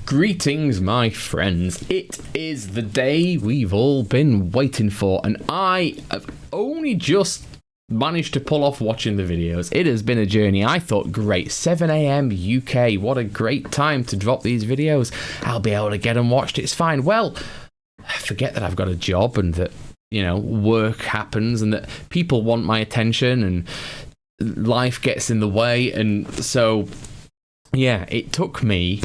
Greetings, my friends. It is the day we've all been waiting for, and I have only just managed to pull off watching the videos. It has been a journey. I thought, great, 7 a.m. UK, what a great time to drop these videos. I'll be able to get them watched, it's fine. Well, I forget that I've got a job and that, you know, work happens and that people want my attention and life gets in the way. And so, yeah, it took me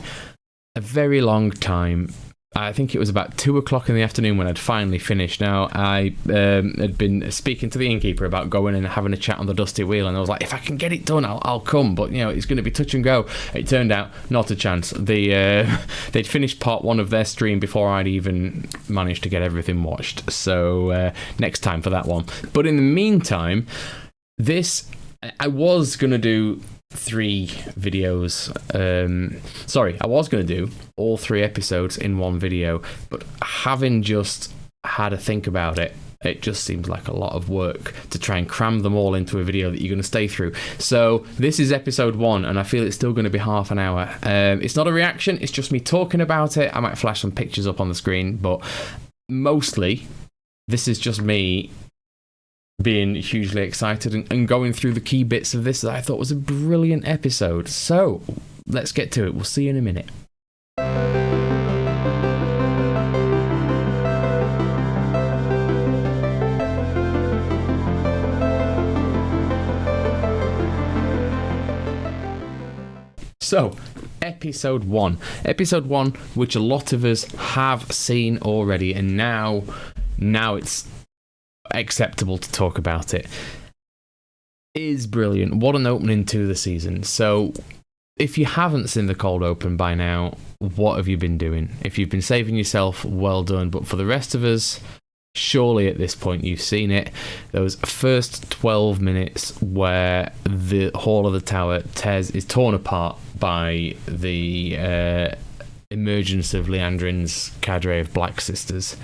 a very long time. I think it was about 2 o'clock in the afternoon when I'd finally finished. Now, I had been speaking to the innkeeper about going and having a chat on the dusty wheel, and I was like, if I can get it done, I'll come. But, you know, it's going to be touch and go. It turned out not a chance. They'd finished part 1 of their stream before I'd even managed to get everything watched. So next time for that one. But in the meantime, I was going to do 3 videos. I was going to do all 3 episodes in one video, but having just had a think about it, it just seems like a lot of work to try and cram them all into a video that you're going to stay through. So this is episode 1, and I feel it's still going to be half an hour. It's not a reaction, it's just me talking about it. I might flash some pictures up on the screen, but mostly this is just me being hugely excited and going through the key bits of this that I thought was a brilliant episode. So let's get to it. We'll see you in a minute. So, episode 1. Episode 1, which a lot of us have seen already, and now it's acceptable to talk about it, is brilliant. What an opening to the season. So if you haven't seen the cold open by now, what have you been doing? If you've been saving yourself, well done. But for the rest of us, surely at this point you've seen it. Those first 12 minutes where the Hall of the Tower is torn apart by the emergence of Liandrin's cadre of Black Sisters.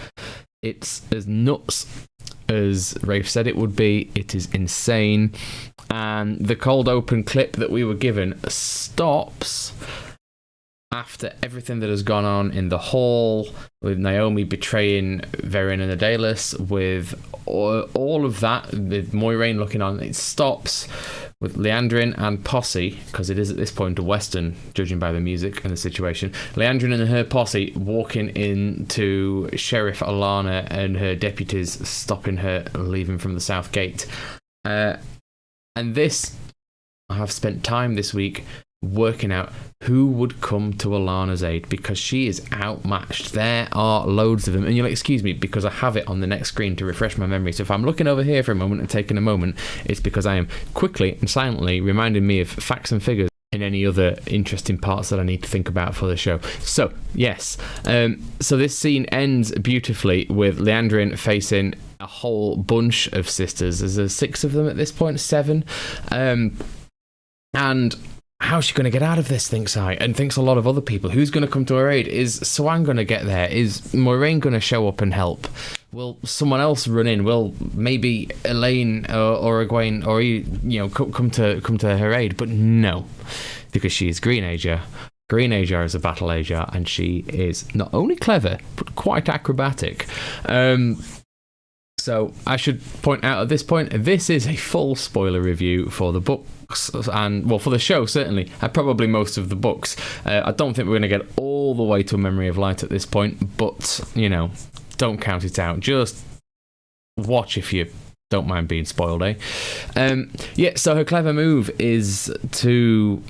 It's as nuts as Rafe said it would be. It is insane. And the cold open clip that we were given stops after everything that has gone on in the hall, with Naomi betraying Verin and Adelis, with all of that, with Moiraine looking on. It stops with Liandrin and posse, because it is at this point a western, judging by the music and the situation. Liandrin and her posse walking into Sheriff Alana and her deputies, stopping her leaving from the south gate. And this, I have spent time this week working out who would come to Alana's aid, because she is outmatched. There are loads of them, and you'll excuse me because I have it on the next screen to refresh my memory. So if I'm looking over here for a moment and taking a moment, it's because I am quickly and silently reminding me of facts and figures and any other interesting parts that I need to think about for the show. So yes, so this scene ends beautifully with Liandrin facing a whole bunch of sisters. There's 6 of them at this point, 7, and how's she going to get out of this, thinks I, and thinks a lot of other people. Who's going to come to her aid? Is Siuan going to get there? Is Moiraine going to show up and help? Will someone else run in? Will maybe Elaine or Egwene or come to her aid? But no, because she is Green Asia. Green Asia is a battle Asia, and she is not only clever but quite acrobatic. So I should point out at this point, this is a full spoiler review for the books, and well, for the show certainly, and probably most of the books. I don't think we're going to get all the way to A Memory of Light at this point, but, you know, don't count it out. Just watch if you don't mind being spoiled, eh? So her clever move is to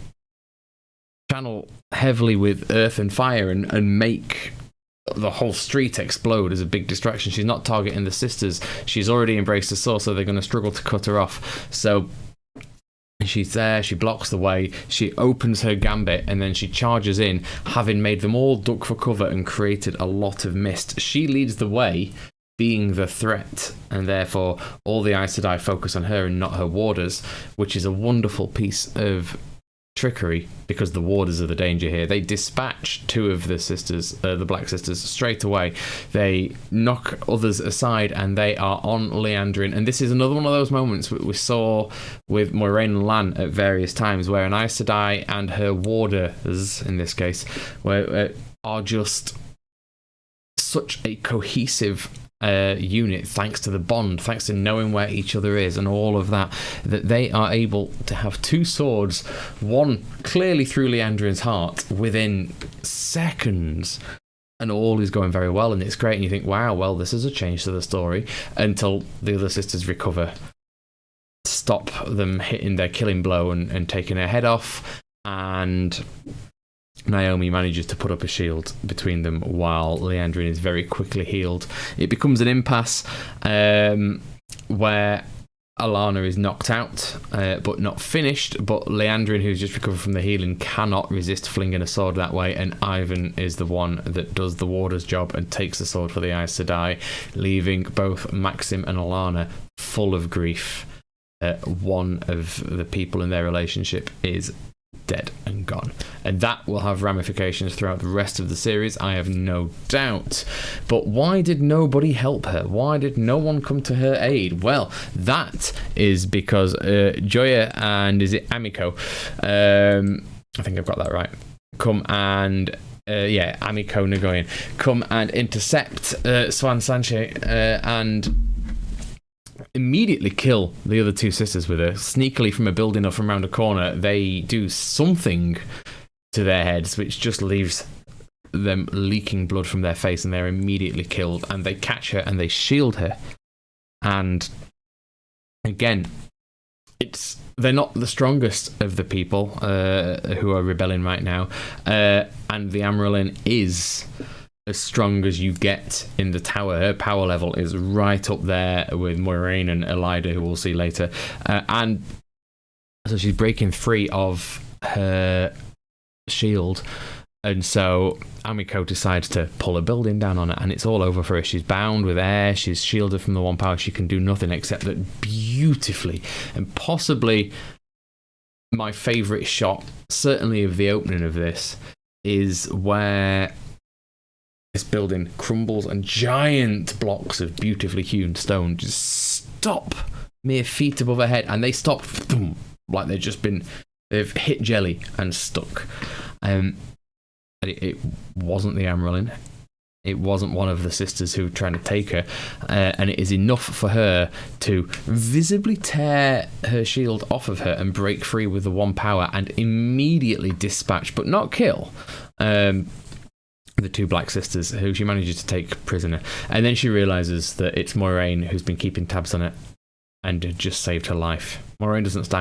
channel heavily with earth and fire and make the whole street explode as a big distraction. She's not targeting the sisters. She's already embraced the source, so they're going to struggle to cut her off. So she's there, she blocks the way, she opens her gambit, and then she charges in, having made them all duck for cover and created a lot of mist. She leads the way, being the threat, and therefore all the Aes Sedai focus on her and not her warders, which is a wonderful piece of trickery, because the warders are the danger here. They dispatch 2 of the sisters, the Black Sisters, straight away. They knock others aside, and they are on Liandrin. And this is another one of those moments we saw with Moiraine and Lan at various times, where an Aes Sedai and her warders, in this case, were are just such a cohesive unit, thanks to the bond, thanks to knowing where each other is and all of that, that they are able to have two swords, one clearly through Leandrin's heart within seconds, and all is going very well, and it's great, and you think, wow, well, this is a change to the story, until the other sisters recover, stop them hitting their killing blow and taking her head off, and Naomi manages to put up a shield between them while Leandrin is very quickly healed. It becomes an impasse where Alana is knocked out, but not finished. But Leandrin, who's just recovered from the healing, cannot resist flinging a sword that way, and Ivan is the one that does the warder's job and takes the sword for the Aes Sedai, leaving both Maxim and Alana full of grief. One of the people in their relationship is dead and gone, and that will have ramifications throughout the rest of the series, I have no doubt. But why did nobody help her? Why did no one come to her aid? Well, that is because Joya and is it Amiko, I think I've got that right, come and Amiko Nagoyan come and intercept Swan Sanche and immediately kill the other two sisters with her. Sneakily from a building or from around a corner, they do something to their heads which just leaves them leaking blood from their face, and they're immediately killed, and they catch her and they shield her. And again, they're not the strongest of the people who are rebelling right now, and the Amyrlin is as strong as you get in the tower. Her power level is right up there with Moiraine and Elida, who we'll see later. And so she's breaking free of her shield. And so Amiko decides to pull a building down on her, and it's all over for her. She's bound with air. She's shielded from the one power. She can do nothing except that beautifully, and possibly my favourite shot, certainly of the opening of this, is where this building crumbles and giant blocks of beautifully hewn stone just stop mere feet above her head, and they stop boom, like they've hit jelly and stuck. It wasn't the Amyrlin. It wasn't one of the sisters who were trying to take her, and it is enough for her to visibly tear her shield off of her and break free with the one power and immediately dispatch, but not kill, the two black sisters who she manages to take prisoner. And then she realises that it's Moiraine who's been keeping tabs on it and had just saved her life. Moiraine doesn't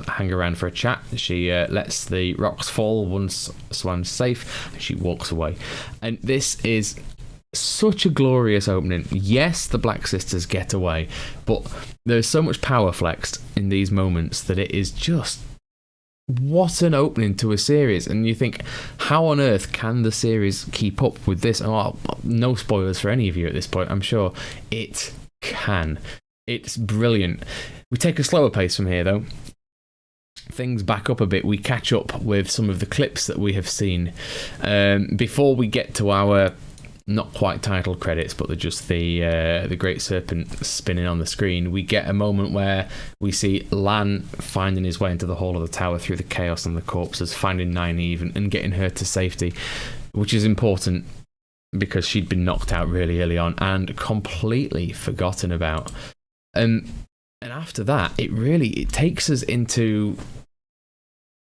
hang around for a chat. She lets the rocks fall once Swan's safe, and she walks away. And this is such a glorious opening. Yes, the black sisters get away, but there's so much power flexed in these moments that it is just, what an opening to a series. And you think, how on earth can the series keep up with this? Oh, no spoilers for any of you at this point, I'm sure. It can. It's brilliant. We take a slower pace from here, though. Things back up a bit. We catch up with some of the clips that we have seen before we get to our not quite title credits, but they're just the Great Serpent spinning on the screen. We get a moment where we see Lan finding his way into the hall of the tower through the chaos and the corpses, finding Nynaeve and getting her to safety, which is important because she'd been knocked out really early on and completely forgotten about. And after that, it takes us into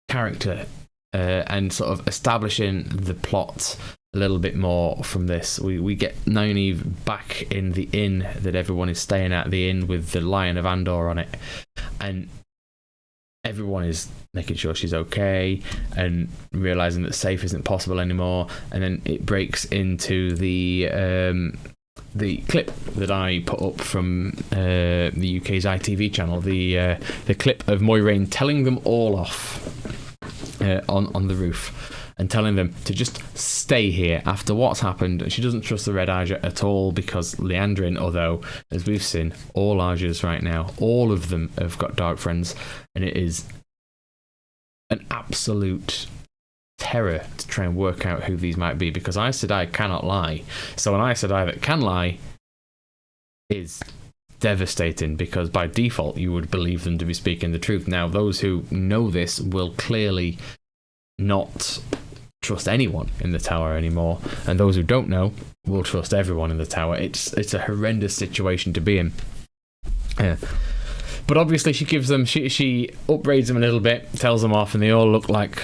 character and sort of establishing the plot a little bit more from this. We get Nynaeve back in the inn that everyone is staying at, the inn with the Lion of Andor on it, and everyone is making sure she's okay and realising that safe isn't possible anymore. And then it breaks into the clip that I put up from the UK's ITV channel, the clip of Moiraine telling them all off on the roof, and telling them to just stay here after what's happened. She doesn't trust the Red Arja at all, because Leandrin, although, as we've seen, all Arjas right now, all of them have got dark friends, and it is an absolute terror to try and work out who these might be, because Aes Sedai cannot lie. So an Aes Sedai that can lie is devastating, because by default you would believe them to be speaking the truth. Now, those who know this will clearly not trust anyone in the tower anymore, and those who don't know will trust everyone in the tower. It's a horrendous situation to be in. But obviously she gives them, she upbraids them a little bit, tells them off, and they all look like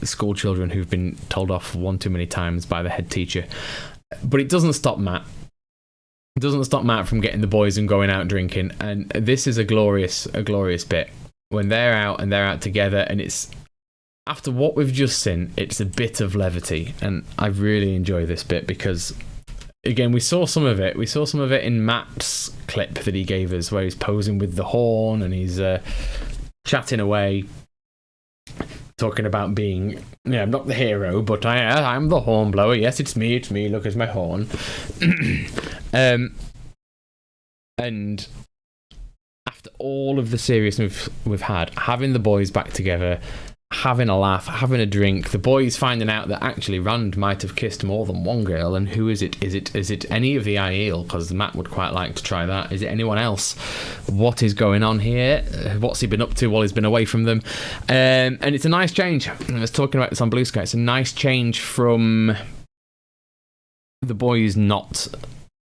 school children who've been told off one too many times by the head teacher. But it doesn't stop Matt. It doesn't stop Matt from getting the boys and going out drinking, and this is a glorious bit when they're out together, and it's after what we've just seen, it's a bit of levity, and I really enjoy this bit because, again, we saw some of it. We saw some of it in Matt's clip that he gave us, where he's posing with the horn and he's chatting away, talking about being, I'm not the hero, but I'm the horn blower. Yes, it's me. Look, it's my horn. And after all of the seriousness we've had, having the boys back together, having a laugh, having a drink, the boys finding out that actually Rand might have kissed more than one girl, and who is it? Is it any of the Aiel? Because Matt would quite like to try that. Is it anyone else? What is going on here? What's he been up to while he's been away from them? And it's a nice change. I was talking about this on Blue Sky. It's a nice change from the boys not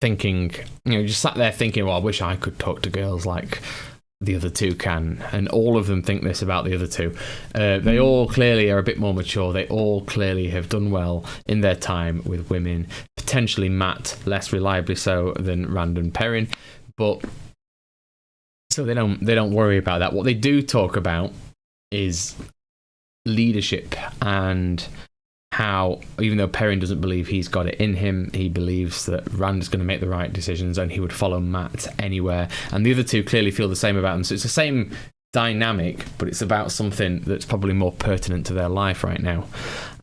thinking, just sat there thinking, well, I wish I could talk to girls like the other two can, and all of them think this about the other two. They all clearly are a bit more mature. They all clearly have done well in their time with women. Potentially Matt less reliably so than Rand and Perrin, but so they don't worry about that. What they do talk about is leadership and how, even though Perrin doesn't believe he's got it in him, he believes that Rand is going to make the right decisions and he would follow Matt anywhere. And the other two clearly feel the same about him. So it's the same dynamic, but it's about something that's probably more pertinent to their life right now.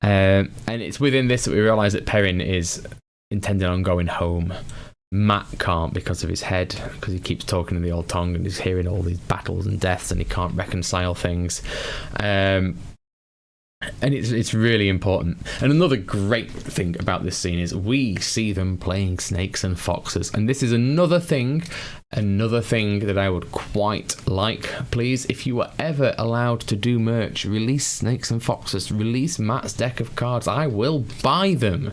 And it's within this that we realise that Perrin is intending on going home. Matt can't because of his head, because he keeps talking in the old tongue and he's hearing all these battles and deaths and he can't reconcile things. And it's really important. And another great thing about this scene is we see them playing snakes and foxes. And this is another thing that I would quite like. Please, if you were ever allowed to do merch, release snakes and foxes, release Matt's deck of cards. I will buy them.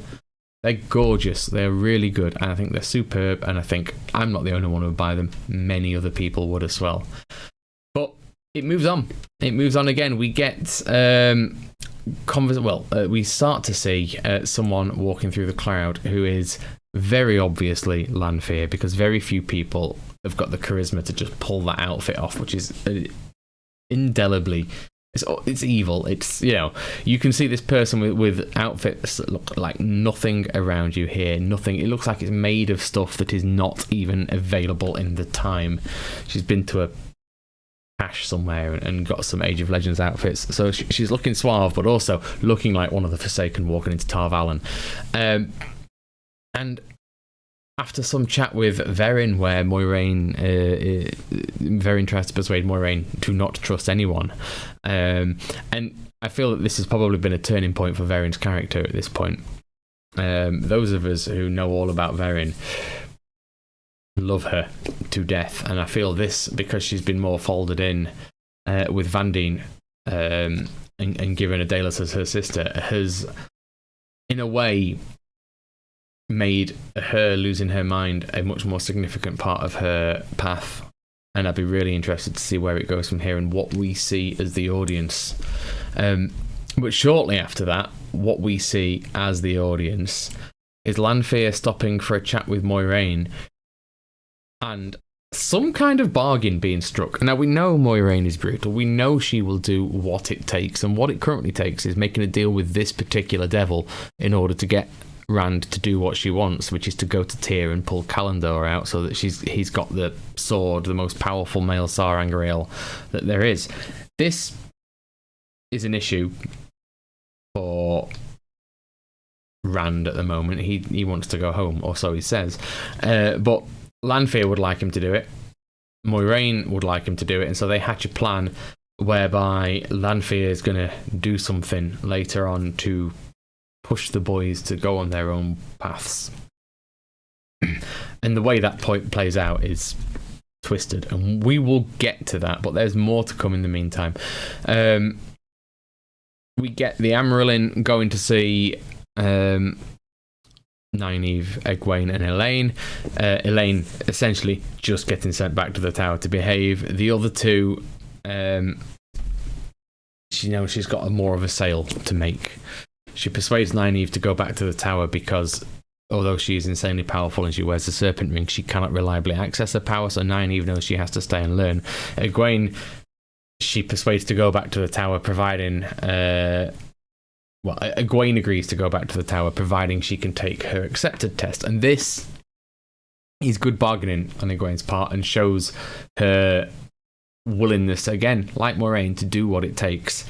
They're gorgeous. They're really good. And I think they're superb. And I think I'm not the only one who would buy them. Many other people would as well. But it moves on. It moves on again. We get we start to see someone walking through the crowd who is very obviously Lanfear, because very few people have got the charisma to just pull that outfit off, which is indelibly, it's evil. It's, you can see this person with outfits that look like nothing around you here. Nothing. It looks like it's made of stuff that is not even available in the time. She's been to a cache somewhere and got some Age of Legends outfits, so she's looking suave but also looking like one of the Forsaken walking into Tar Valon. And after some chat with Verin, where Verin tries to persuade Moiraine to not trust anyone, and I feel that this has probably been a turning point for Verin's character at this point. Those of us who know all about Verin love her to death, and I feel this, because she's been more folded in with Vandine and given Adelas as her sister, has in a way made her losing her mind a much more significant part of her path. And I'd be really interested to see where it goes from here and what we see as the audience. But shortly after that, what we see as the audience is Lanfear stopping for a chat with Moiraine, and some kind of bargain being struck. Now, we know Moiraine is brutal. We know she will do what it takes, and what it currently takes is making a deal with this particular devil in order to get Rand to do what she wants, which is to go to Tyr and pull Kalandor out so that he's got the sword, the most powerful male Sarangreal that there is. This is an issue for Rand at the moment. He wants to go home, or so he says. But Lanfear would like him to do it. Moiraine would like him to do it, and so they hatch a plan whereby Lanfear is going to do something later on to push the boys to go on their own paths. And the way that point plays out is twisted, and we will get to that, but there's more to come in the meantime. we get the Amarylline going to see Nynaeve, Egwene, and Elaine. Elaine essentially just getting sent back to the tower to behave. The other two, she knows she's got more of a sale to make. She persuades Nynaeve to go back to the tower because, although she is insanely powerful and she wears the serpent ring, she cannot reliably access her power, so Nynaeve knows she has to stay and learn. Egwene, she persuades to go back to the tower, providing... Egwene agrees to go back to the tower, providing she can take her accepted test. And this is good bargaining on Egwene's part and shows her willingness, again, like Moiraine, to do what it takes.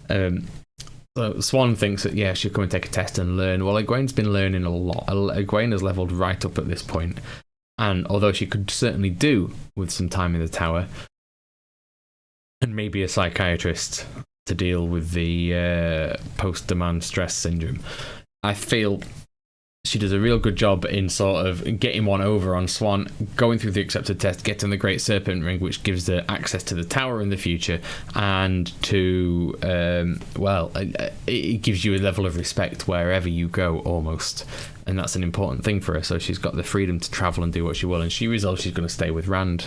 So Swan thinks that, yeah, she'll come and take a test and learn. Well, Egwene's been learning a lot. Egwene has leveled right up at this point. And although she could certainly do with some time in the tower, and maybe a psychiatrist to deal with the post-demand stress syndrome, I feel she does a real good job in sort of getting one over on Swan, going through the accepted test, getting the Great Serpent Ring, which gives her access to the tower in the future, and to, it gives you a level of respect wherever you go, almost. And that's an important thing for her, so she's got the freedom to travel and do what she will, and she resolves she's going to stay with Rand,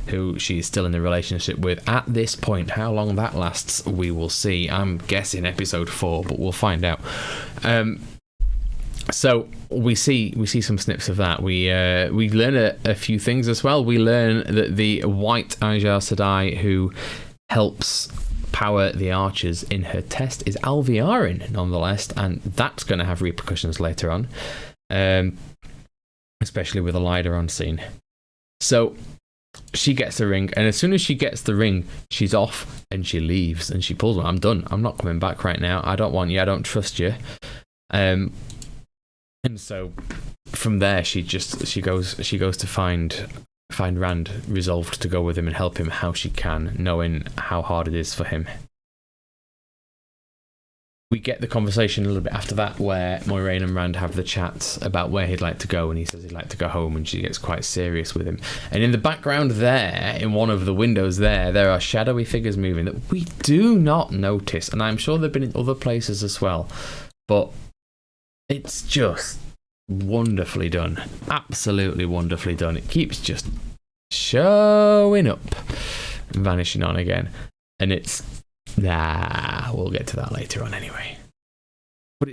who she's still in a relationship with at this point. How long that lasts, we will see. I'm guessing episode 4, but we'll find out. So we see some snips of that. We learn a few things as well. We learn that the white Ajar Sedai who helps power the archers in her test is Alviarin, nonetheless, and that's going to have repercussions later on, especially with Elida on scene. So she gets the ring, and as soon as she gets the ring, she's off and she leaves and she pulls one. I'm done. I'm not coming back right now. I don't want you. I don't trust you. And so from there, she goes to find Rand, resolved to go with him and help him how she can, knowing how hard it is for him. We get the conversation a little bit after that where Moiraine and Rand have the chat about where he'd like to go, and he says he'd like to go home, and she gets quite serious with him. And in the background there, in one of the windows there are shadowy figures moving that we do not notice, and I'm sure they've been in other places as well, but it's just wonderfully done. Absolutely wonderfully done. It keeps just showing up and vanishing on again. And we'll get to that later on anyway. But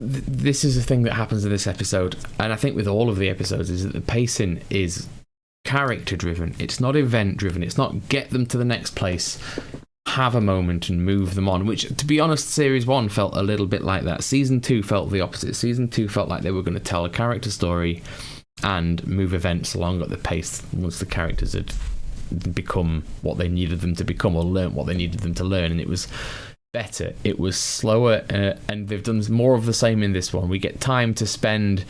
this is the thing that happens in this episode, and I think with all of the episodes, is that the pacing is character driven. It's not event driven. It's not get them to the next place, have a moment and move them on, which, to be honest, series 1 felt a little bit like that. Season 2 felt the opposite. Season 2 felt like they were going to tell a character story and move events along at the pace once the characters had become what they needed them to become, or learnt what they needed them to learn, and it was better. It was slower, and they've done more of the same in this one. We get time to spend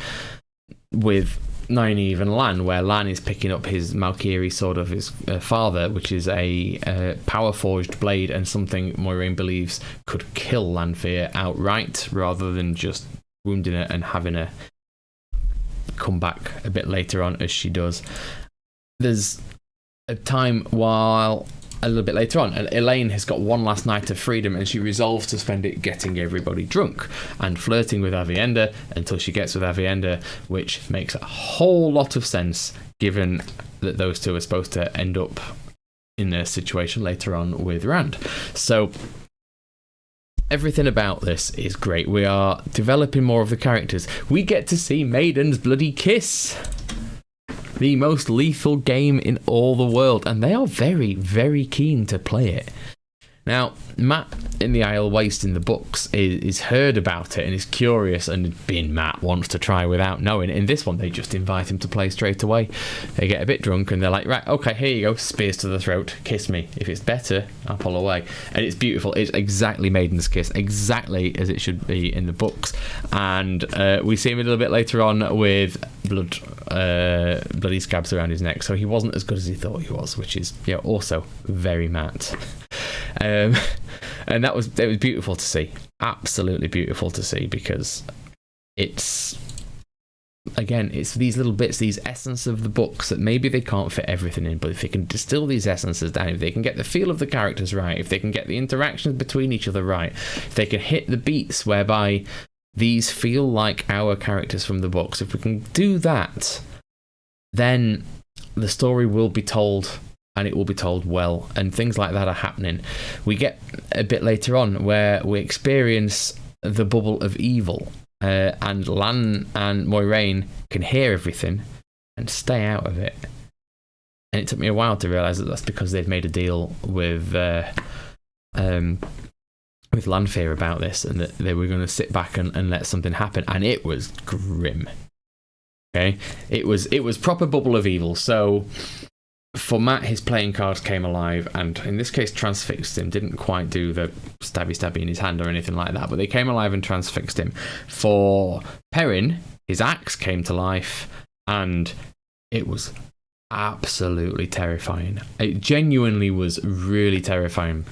with Nynaeve and Lan, where Lan is picking up his Malkiri sword of his father, which is a power-forged blade, and something Moiraine believes could kill Lanfear outright, rather than just wounding her and having her come back a bit later on, as she does. There's a time while a little bit later on, Elaine has got one last night of freedom, and she resolves to spend it getting everybody drunk and flirting with Avienda until she gets with Avienda, which makes a whole lot of sense given that those two are supposed to end up in a situation later on with Rand. So everything about this is great. We are developing more of the characters. We get to see Maiden's bloody kiss, the most lethal game in all the world, and they are very, very keen to play it. Now, Matt in the Isle Waste in the books is heard about it and is curious, and being Matt wants to try without knowing. In this one, they just invite him to play straight away. They get a bit drunk and they're like, right, okay, here you go, spears to the throat, kiss me. If it's better, I'll pull away. And it's beautiful. It's exactly Maiden's kiss, exactly as it should be in the books. And we see him a little bit later on with bloody scabs around his neck, so he wasn't as good as he thought he was, which is also very Matt. And it was beautiful to see, absolutely beautiful to see, because it's again, it's these little bits, these essence of the books that maybe they can't fit everything in, but if they can distill these essences down, if they can get the feel of the characters right, if they can get the interactions between each other right, if they can hit the beats whereby these feel like our characters from the books, if we can do that, then the story will be told, and it will be told well, and things like that are happening. We get a bit later on where we experience the bubble of evil, and Lan and Moiraine can hear everything and stay out of it. And it took me a while to realise that that's because they've made a deal with Lanfear about this, and that they were going to sit back and let something happen, and it was grim. Okay, it was proper bubble of evil. So for Matt, his playing cards came alive, and in this case transfixed him. Didn't quite do the stabby in his hand or anything like that, but they came alive and transfixed him. For Perrin, his axe came to life, and it was absolutely terrifying. It genuinely was really terrifying.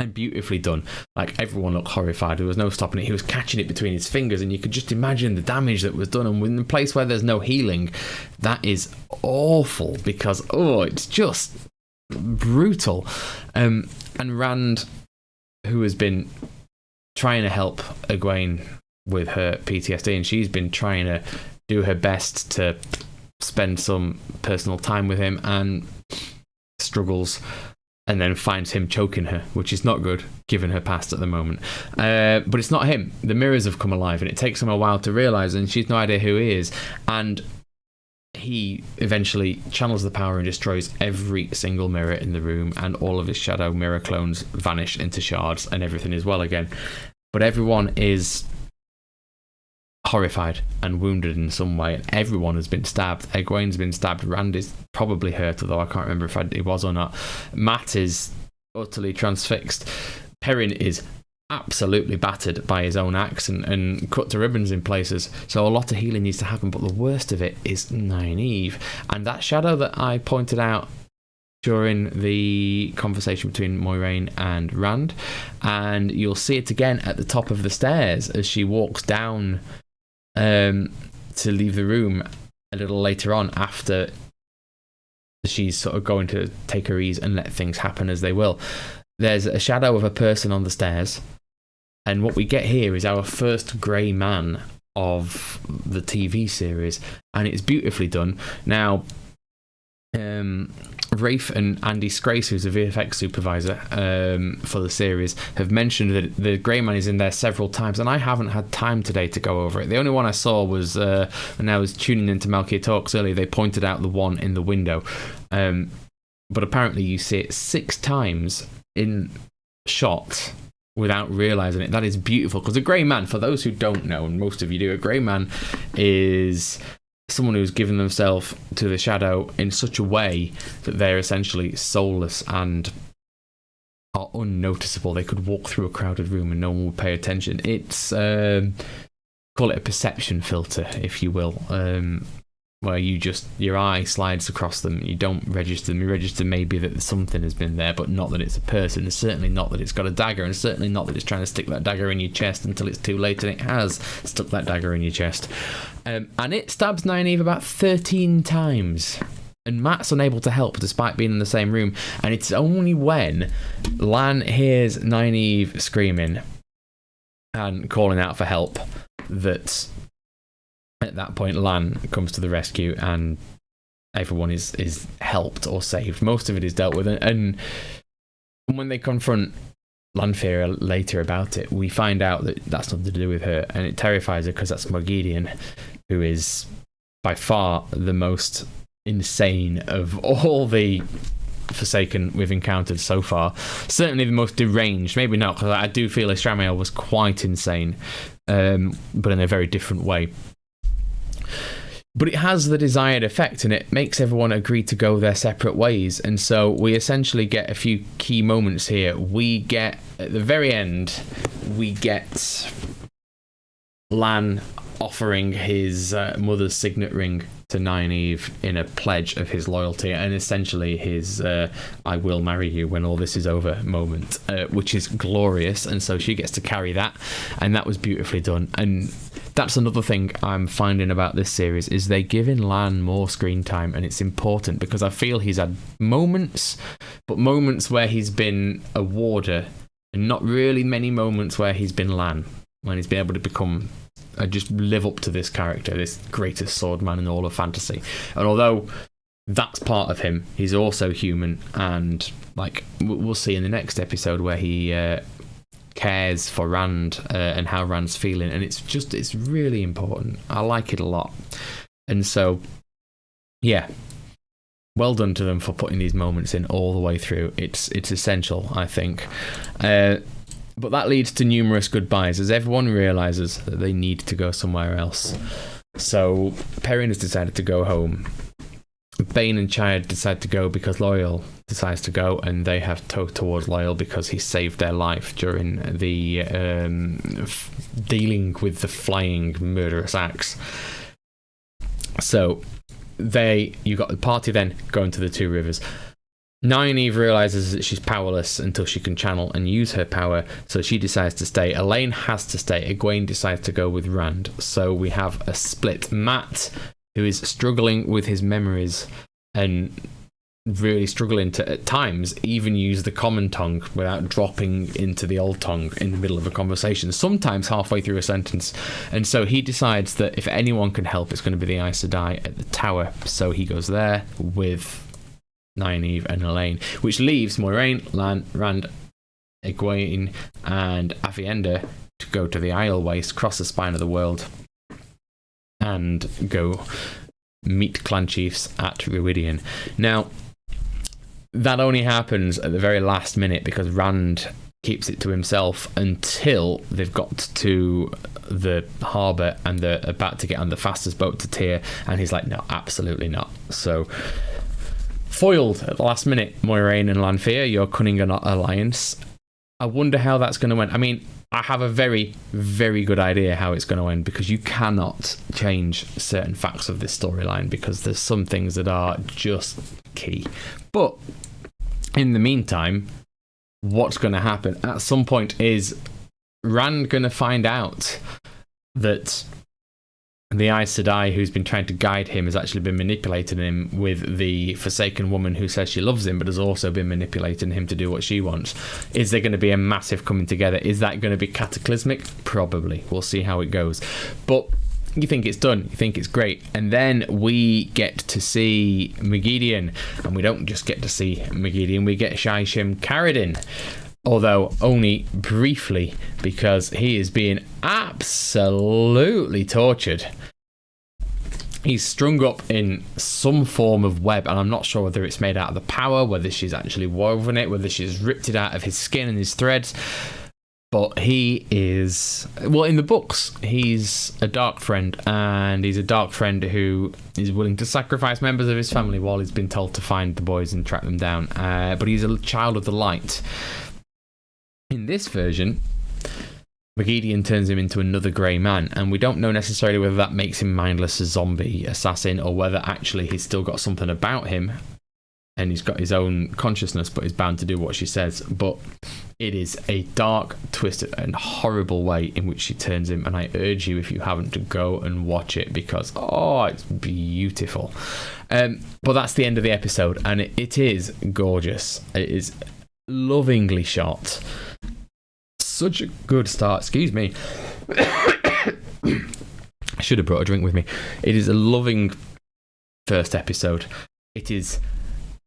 And beautifully done. Like, everyone looked horrified. There was no stopping it. He was catching it between his fingers, and you could just imagine the damage that was done. And in a place where there's no healing, that is awful, because it's just brutal. And Rand, who has been trying to help Egwene with her PTSD, and she's been trying to do her best to spend some personal time with him, and struggles, and then finds him choking her, which is not good, given her past at the moment. But it's not him. The mirrors have come alive, and it takes him a while to realise, and she's no idea who he is. And he eventually channels the power and destroys every single mirror in the room, and all of his shadow mirror clones vanish into shards, and everything is well again. But everyone is horrified and wounded in some way. Everyone has been stabbed. Egwene's been stabbed. Rand is probably hurt, although I can't remember if he was or not. Matt is utterly transfixed. Perrin is absolutely battered by his own axe and cut to ribbons in places. So a lot of healing needs to happen, but the worst of it is Nynaeve. And that shadow that I pointed out during the conversation between Moiraine and Rand, and you'll see it again at the top of the stairs as she walks down to leave the room a little later on, after she's sort of going to take her ease and let things happen as they will. There's a shadow of a person on the stairs, and what we get here is our first grey man of the TV series, and it's beautifully done. Now, Rafe and Andy Scrace, who's a VFX supervisor for the series, have mentioned that the Grey Man is in there several times, and I haven't had time today to go over it. The only one I saw was when I was tuning into Malkia Talks earlier, they pointed out the one in the window. But apparently you see it 6 times in shot without realising it. That is beautiful, because a Grey Man, for those who don't know, and most of you do, a Grey Man is someone who's given themselves to the shadow in such a way that they're essentially soulless and are unnoticeable. They could walk through a crowded room and no one would pay attention. It's call it a perception filter, if you will, where your eye slides across them. You don't register them. You register maybe that something has been there, but not that it's a person, and certainly not that it's got a dagger, and certainly not that it's trying to stick that dagger in your chest until it's too late and it has stuck that dagger in your chest. And it stabs Nynaeve about 13 times, and Matt's unable to help despite being in the same room. And it's only when Lan hears Nynaeve screaming and calling out for help that at that point Lan comes to the rescue, and everyone is helped or saved. Most of it is dealt with, and when they confront Lanfear later about it, we find out that that's nothing to do with her, and it terrifies her because that's Morgidian, who is by far the most insane of all the Forsaken we've encountered so far. Certainly the most deranged, maybe not, because I do feel Estramael was quite insane, but in a very different way. But it has the desired effect, and it makes everyone agree to go their separate ways. And so we essentially get a few key moments here. We get, at the very end, we get Lan offering his mother's signet ring to Nynaeve in a pledge of his loyalty, and essentially his I will marry you when all this is over moment, which is glorious. And so she gets to carry that, and that was beautifully done. And that's another thing I'm finding about this series, is they're giving Lan more screen time, and it's important because I feel he's had moments, but moments where he's been a warder, and not really many moments where he's been Lan, when he's been able to become just live up to this character, this greatest swordman in all of fantasy. And although that's part of him, he's also human, and like we'll see in the next episode where he cares for Rand and how Rand's feeling, and it's really important. I like it a lot. And so yeah, well done to them for putting these moments in all the way through. It's essential, I think. But that leads to numerous goodbyes as everyone realizes that they need to go somewhere else. So Perrin has decided to go home. Bane and Chaya decide to go because Loyal decides to go, and they have towed towards Loyal because he saved their life during the dealing with the flying murderous axe. So you got the party then going to the Two Rivers. Nynaeve realizes that she's powerless until she can channel and use her power, so she decides to stay. Elaine has to stay. Egwene decides to go with Rand. So we have a split. Matt, who is struggling with his memories and really struggling to, at times, even use the common tongue without dropping into the old tongue in the middle of a conversation, sometimes halfway through a sentence. And so he decides that if anyone can help, it's going to be the Aes Sedai at the tower. So he goes there with Nynaeve and Elaine, which leaves Moiraine, Lan, Rand, Egwene, and Avienda to go to the Isle Waste, cross the spine of the world, and go meet clan chiefs at Ruidian. Now, that only happens at the very last minute because Rand keeps it to himself until they've got to the harbour and they're about to get on the fastest boat to Tyr, and he's like, no, absolutely not. So foiled at the last minute, Moiraine and Lanfear, your cunning alliance. I wonder how that's going to end. I mean, I have a very, very good idea how it's going to end, because you cannot change certain facts of this storyline because there's some things that are just key. But in the meantime, what's going to happen at some point is Rand going to find out that the Aes Sedai, who's been trying to guide him, has actually been manipulating him with the Forsaken woman who says she loves him, but has also been manipulating him to do what she wants. Is there going to be a massive coming together? Is that going to be cataclysmic? Probably. We'll see how it goes. But you think it's done. You think it's great. And then we get to see Megidian. And we don't just get to see Megidian, we get Shaishim Carradine. Although only briefly, because he is being absolutely tortured. He's strung up in some form of web, and I'm not sure whether it's made out of the power, whether she's actually woven it, whether she's ripped it out of his skin and his threads. But he is, well, in the books, he's a dark friend, and he's a dark friend who is willing to sacrifice members of his family while he's been told to find the boys and track them down. But he's a child of the light. In this version, Megidian turns him into another grey man, and we don't know necessarily whether that makes him mindless, a zombie assassin, or whether actually he's still got something about him and he's got his own consciousness but is bound to do what she says. But it is a dark, twisted and horrible way in which she turns him, and I urge you, if you haven't, to go and watch it because it's beautiful. But that's the end of the episode, and it is gorgeous. It is lovingly shot. Such a good start. Excuse me. I should have brought a drink with me. It is a loving first episode. It is,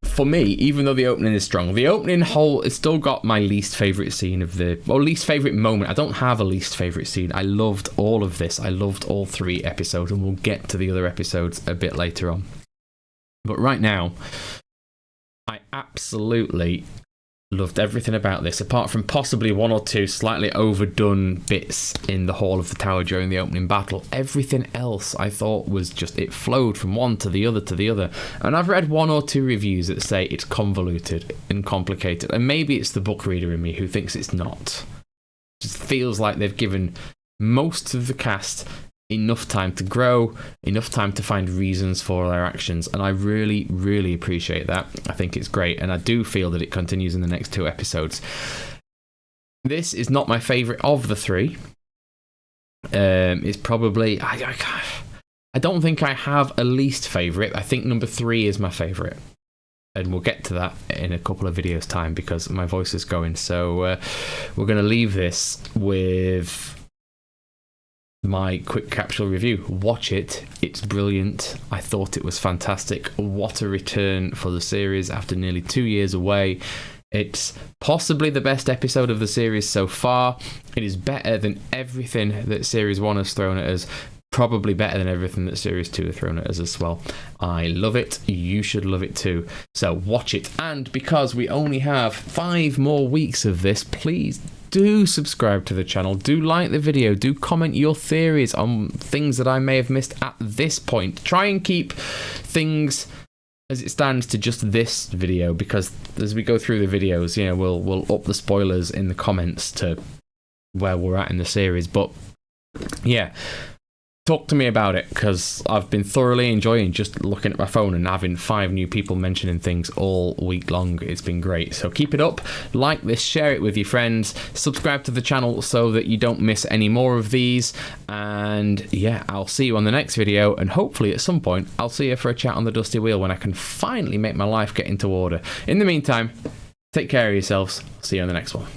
for me, even though the opening is strong, the opening whole has still got my least favourite scene of least favourite moment. I don't have a least favourite scene. I loved all of this. I loved all 3 episodes, and we'll get to the other episodes a bit later on. But right now, I absolutely loved everything about this, apart from possibly 1 or 2 slightly overdone bits in the Hall of the Tower during the opening battle. Everything else I thought was just, it flowed from one to the other to the other. And I've read 1 or 2 reviews that say it's convoluted and complicated, and maybe it's the book reader in me who thinks it's not. It just feels like they've given most of the cast enough time to grow, enough time to find reasons for their actions, and I really, really appreciate that. I think it's great, and I do feel that it continues in the next 2 episodes. This is not my favourite of the 3, It's probably I don't think I have a least favourite. I think number 3 is my favourite. And we'll get to that in a couple of videos' time because my voice is going. So we're going to leave this with my quick capsule review. Watch it. It's brilliant. I thought it was fantastic. What a return for the series after nearly 2 years away. It's possibly the best episode of the series so far. It is better than everything that Series 1 has thrown at us. Probably better than everything that Series 2 have thrown at us as well. I love it. You should love it too. So watch it. And because we only have 5 more weeks of this, please do subscribe to the channel. Do like the video. Do comment your theories on things that I may have missed at this point. Try and keep things as it stands to just this video, because as we go through the videos, you know, we'll up the spoilers in the comments to where we're at in the series. But yeah, talk to me about it, because I've been thoroughly enjoying just looking at my phone and having 5 new people mentioning things all week long. It's been great. So keep it up. Like this, share it with your friends, subscribe to the channel so that you don't miss any more of these. And yeah, I'll see you on the next video, and hopefully at some point I'll see you for a chat on the Dusty Wheel when I can finally make my life get into order. In the meantime, take care of yourselves. See you on the next one.